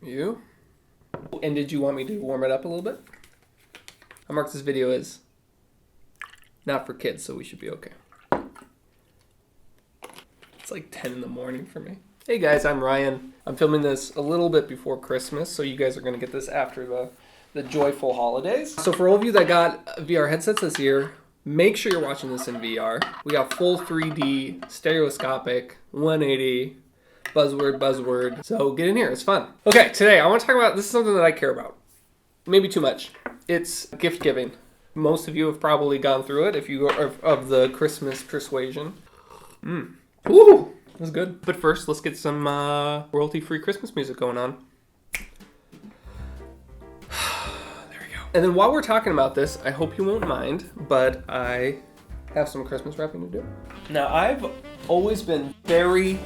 You? And did you want me to warm it up a little bit? I marked this video as not for kids, so we should be okay. It's like 10 in the morning for me. Hey guys, I'm Ryan. I'm filming this a little bit before Christmas, so you guys are going to get this after the joyful holidays. So for all of you that got VR headsets this year, make sure you're watching this in VR. We got full 3D, stereoscopic, 180, buzzword. So get in here, it's fun. Okay, today I want to talk about, this is something that I care about. Maybe too much. It's gift giving. Most of you have probably gone through it if you are of the Christmas persuasion. Ooh, that was good. But first, let's get some royalty-free Christmas music going on. There we go. And then while we're talking about this, I hope you won't mind, but I have some Christmas wrapping to do. Now, I've always been very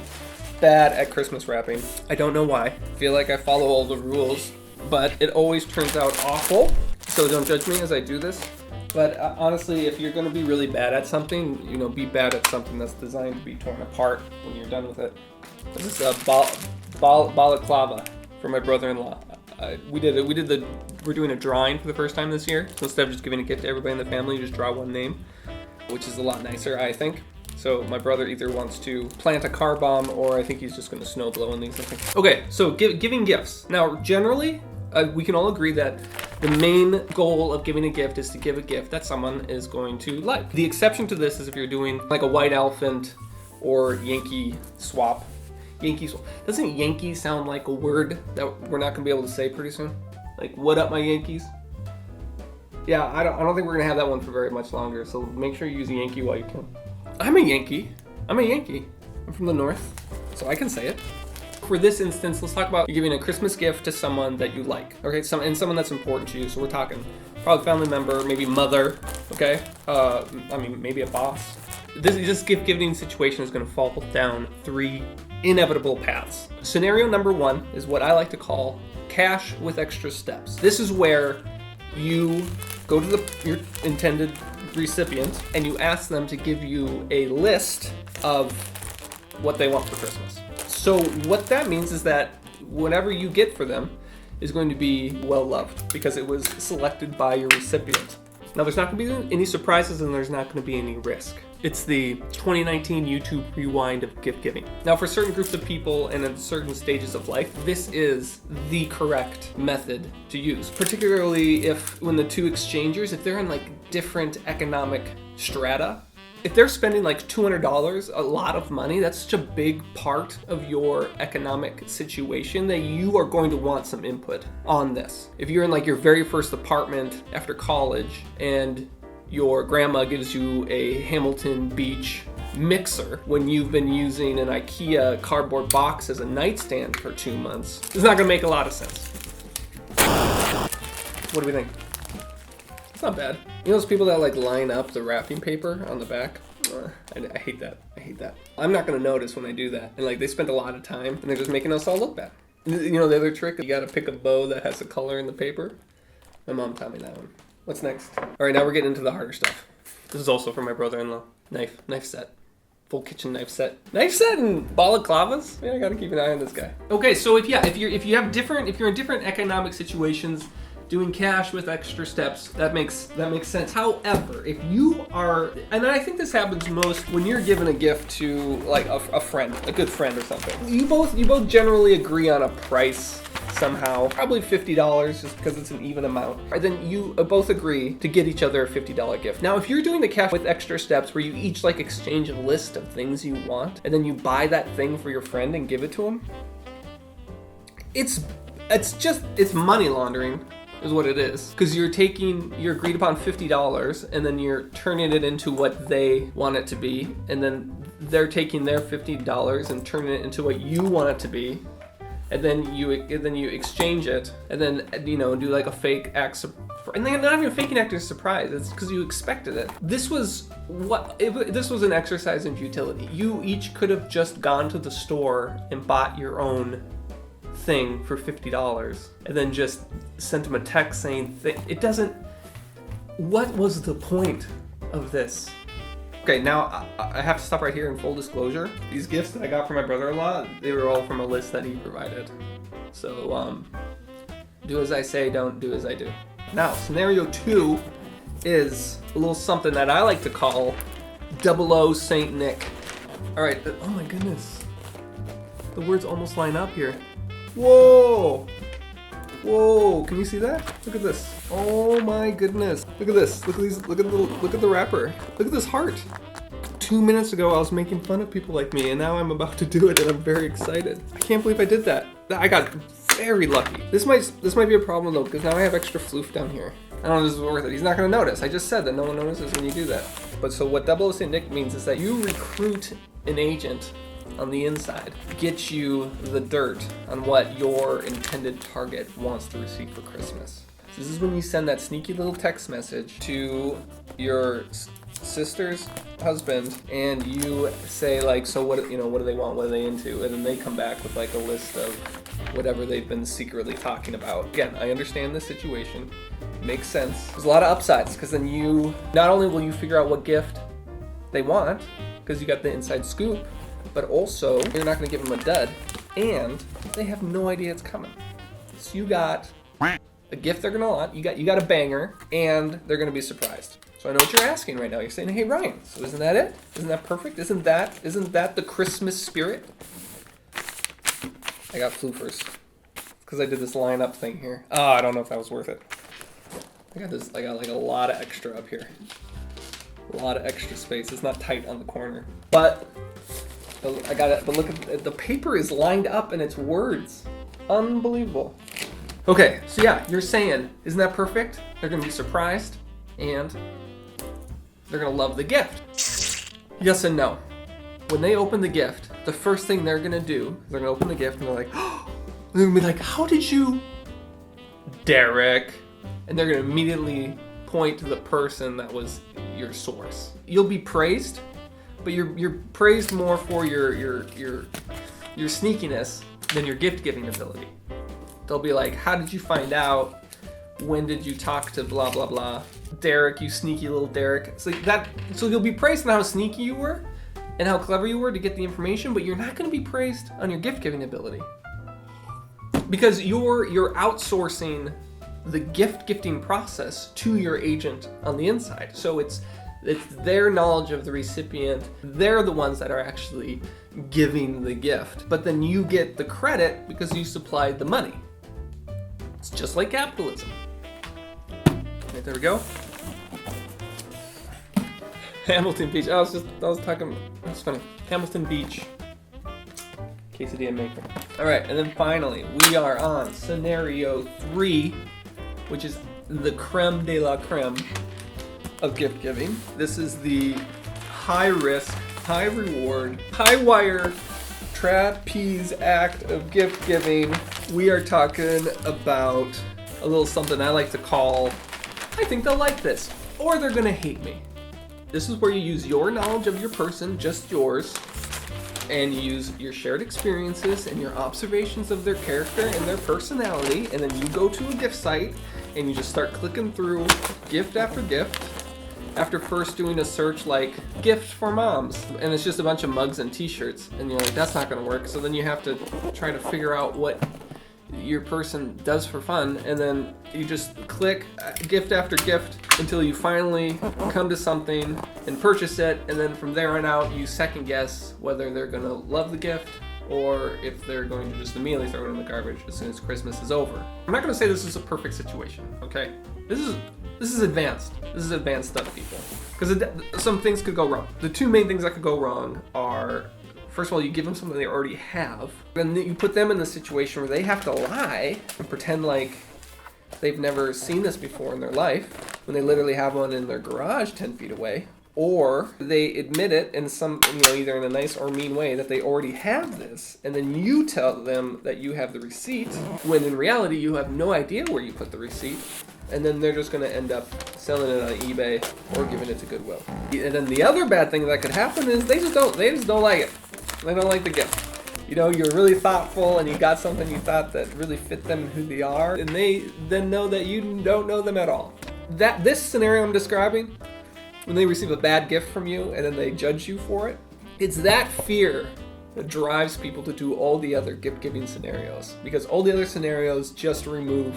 bad at Christmas wrapping. I don't know why. I feel like I follow all the rules, but it always turns out awful. So don't judge me as I do this. But honestly, if you're going to be really bad at something, be bad at something that's designed to be torn apart when you're done with it. This is a balaclava for my brother-in-law. We're doing a drawing for the first time this year. So instead of just giving a gift to everybody in the family, you just draw one name, which is a lot nicer, I think. So my brother either wants to plant a car bomb or I think he's just going to snow blow in these. Okay, so giving gifts. Now, generally, we can all agree that the main goal of giving a gift is to give a gift that someone is going to like. The exception to this is if you're doing like a white elephant or Yankee swap. Doesn't Yankee sound like a word that we're not going to be able to say pretty soon? Like, what up, my Yankees? Yeah, I don't think we're going to have that one for very much longer, so make sure you use Yankee while you can. I'm a Yankee. I'm from the north, so I can say it. For this instance, let's talk about giving a Christmas gift to someone that you like, okay? Someone that's important to you. So we're talking probably family member, maybe mother, okay? Maybe a boss. This gift giving situation is going to fall down three inevitable paths. Scenario number one is what I like to call cash with extra steps. This is where you go to your intended recipient and you ask them to give you a list of what they want for Christmas. So what that means is that whatever you get for them is going to be well loved because it was selected by your recipient. Now there's not going to be any surprises and there's not going to be any risk. It's the 2019 YouTube rewind of gift giving. Now for certain groups of people and at certain stages of life, this is the correct method to use. Particularly when the two exchangers, if they're in like different economic strata, if they're spending like $200, a lot of money, that's such a big part of your economic situation that you are going to want some input on this. If you're in like your very first apartment after college and your grandma gives you a Hamilton Beach mixer when you've been using an IKEA cardboard box as a nightstand for 2 months, it's not gonna make a lot of sense. What do we think? It's not bad. You know those people that like line up the wrapping paper on the back? I hate that. I'm not gonna notice when I do that. And like they spent a lot of time and they're just making us all look bad. You know the other trick? You gotta pick a bow that has a color in the paper. My mom taught me that one. What's next? All right, now we're getting into the harder stuff. This is also for my brother-in-law. Knife set. Full kitchen knife set. Knife set and balaclavas? Yeah, I gotta keep an eye on this guy. Okay, so if you're in different economic situations, doing cash with extra steps, that makes sense. However, if you are, and I think this happens most when you're giving a gift to like a friend, a good friend or something. You both generally agree on a price somehow, probably $50 just because it's an even amount. And then you both agree to get each other a $50 gift. Now, if you're doing the cash with extra steps where you each like exchange a list of things you want, and then you buy that thing for your friend and give it to him, it's money laundering. Is what it is. Because you're taking your agreed upon $50 and then you're turning it into what they want it to be, and then they're taking their $50 and turning it into what you want it to be, and then you exchange it, and then do like a fake act and they're not even faking acting surprise. It's because you expected it. This was an exercise in futility. You each could have just gone to the store and bought your own thing for $50 and then just sent him a text saying what was the point of this? Okay, now I have to stop right here in full disclosure. These gifts that I got from my brother-in-law, they were all from a list that he provided. So do as I say, don't do as I do. Now, scenario 2 is a little something that I like to call 00 Saint Nick. All right, oh my goodness. The words almost line up here. Whoa! Whoa, can you see that? Look at this. Oh my goodness. Look at this. Look at these, look at the wrapper. Look at this heart. 2 minutes ago I was making fun of people like me, and now I'm about to do it and I'm very excited. I can't believe I did that. I got very lucky. This might be a problem though, because now I have extra floof down here. I don't know if this is worth it. He's not gonna notice. I just said that no one notices when you do that. But so what 00 Saint Nick means is that you recruit an agent on the inside, get you the dirt on what your intended target wants to receive for Christmas. So this is when you send that sneaky little text message to your sister's husband, and you say like, so what, you know, what do they want, what are they into, and then they come back with like a list of whatever they've been secretly talking about. Again, I understand the situation, makes sense. There's a lot of upsides, because then you, not only will you figure out what gift they want, because you got the inside scoop, but also you're not going to give them a dud, and they have no idea it's coming. So you got a gift they're going to want, you got a banger, and they're going to be surprised. So I know what you're asking right now. You're saying, hey Ryan, so isn't that it? Isn't that perfect? Isn't that the Christmas spirit? I got floofers because I did this lineup thing here. Oh, I don't know if that was worth it. I got like a lot of extra up here. A lot of extra space. It's not tight on the corner, but I got it. But look at the paper is lined up and it's words. Unbelievable. Okay, so yeah, you're saying, isn't that perfect? They're gonna be surprised and they're gonna love the gift. Yes and no. When they open the gift, the first thing they're gonna do, they're gonna open the gift and they're like, oh, they're gonna be like, how did you, Derek? And they're gonna immediately point to the person that was your source. You'll be praised, but you're praised more for your sneakiness than your gift giving ability. They'll be like, how did you find out? When did you talk to blah blah blah? Derek, you sneaky little Derek. So you'll be praised on how sneaky you were and how clever you were to get the information, but you're not going to be praised on your gift giving ability, because you're outsourcing the gift gifting process to your agent on the inside. So it's their knowledge of the recipient. They're the ones that are actually giving the gift, but then you get the credit because you supplied the money. It's just like capitalism. Right, there we go. Hamilton Beach. That's funny. Hamilton Beach. Quesadilla maker. All right, and then finally, we are on scenario 3, which is the creme de la creme of gift giving. This is the high risk, high reward, high wire trapeze act of gift giving. We are talking about a little something I like to call, I think they'll like this, or they're gonna hate me. This is where you use your knowledge of your person, just yours, and you use your shared experiences and your observations of their character and their personality, and then you go to a gift site and you just start clicking through gift after gift, after first doing a search like gift for moms, and it's just a bunch of mugs and t-shirts, and you're like, that's not gonna work. So then you have to try to figure out what your person does for fun, and then you just click gift after gift until you finally come to something and purchase it, and then from there on out you second guess whether they're gonna love the gift or if they're going to just immediately throw it in the garbage as soon as Christmas is over. I'm not gonna say this is a perfect situation, okay? This is advanced. This is advanced stuff, people. Because some things could go wrong. The two main things that could go wrong are, first of all, you give them something they already have, then you put them in the situation where they have to lie and pretend like they've never seen this before in their life, when they literally have one in their garage 10 feet away. Or they admit it in some, either in a nice or mean way that they already have this, and then you tell them that you have the receipt, when in reality you have no idea where you put the receipt, and then they're just going to end up selling it on eBay or giving it to Goodwill. And then the other bad thing that could happen is they just don't like it. They don't like the gift. You're really thoughtful and you got something you thought that really fit them who they are, and they then know that you don't know them at all. This scenario I'm describing, when they receive a bad gift from you and then they judge you for it, it's that fear that drives people to do all the other gift-giving scenarios, because all the other scenarios just remove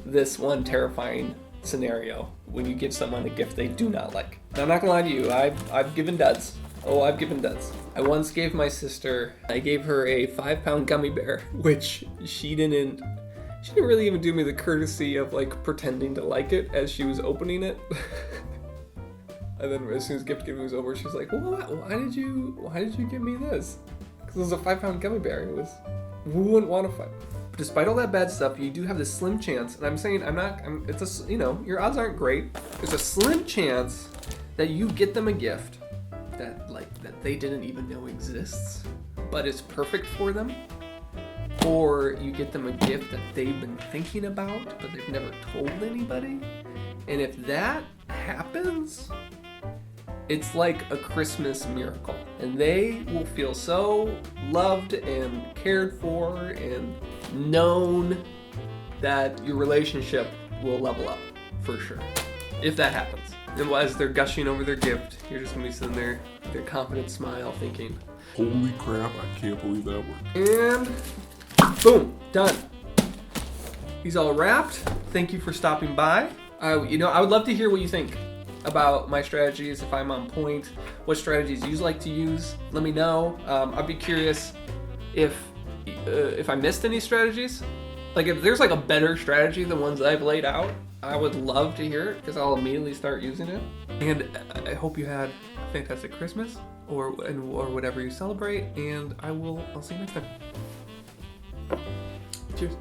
this one terrifying scenario when you give someone a gift they do not like. Now, I'm not gonna lie to you, I've given duds. Oh, I've given duds. I once gave my sister, I gave her a 5-pound gummy bear, which she didn't really even do me the courtesy of like pretending to like it as she was opening it. And then as soon as gift giving was over, she was like, well, why did you give me this? Because it was a 5-pound gummy bear. Who wouldn't want to fight? But despite all that bad stuff, you do have this slim chance, and I'm saying your odds aren't great. There's a slim chance that you get them a gift that they didn't even know exists, but it's perfect for them. Or you get them a gift that they've been thinking about, but they've never told anybody. And if that happens, it's like a Christmas miracle. And they will feel so loved and cared for and known that your relationship will level up, for sure. If that happens. And as they're gushing over their gift, you're just gonna be sitting there with your confident smile thinking, holy crap, I can't believe that worked. And boom, done. He's all wrapped. Thank you for stopping by. I would love to hear what you think about my strategies, if I'm on point, what strategies you like to use. Let me know. I'd be curious if I missed any strategies. Like if there's like a better strategy than ones I've laid out, I would love to hear it because I'll immediately start using it. And I hope you had a fantastic Christmas or whatever you celebrate. And I'll see you next time. Cheers.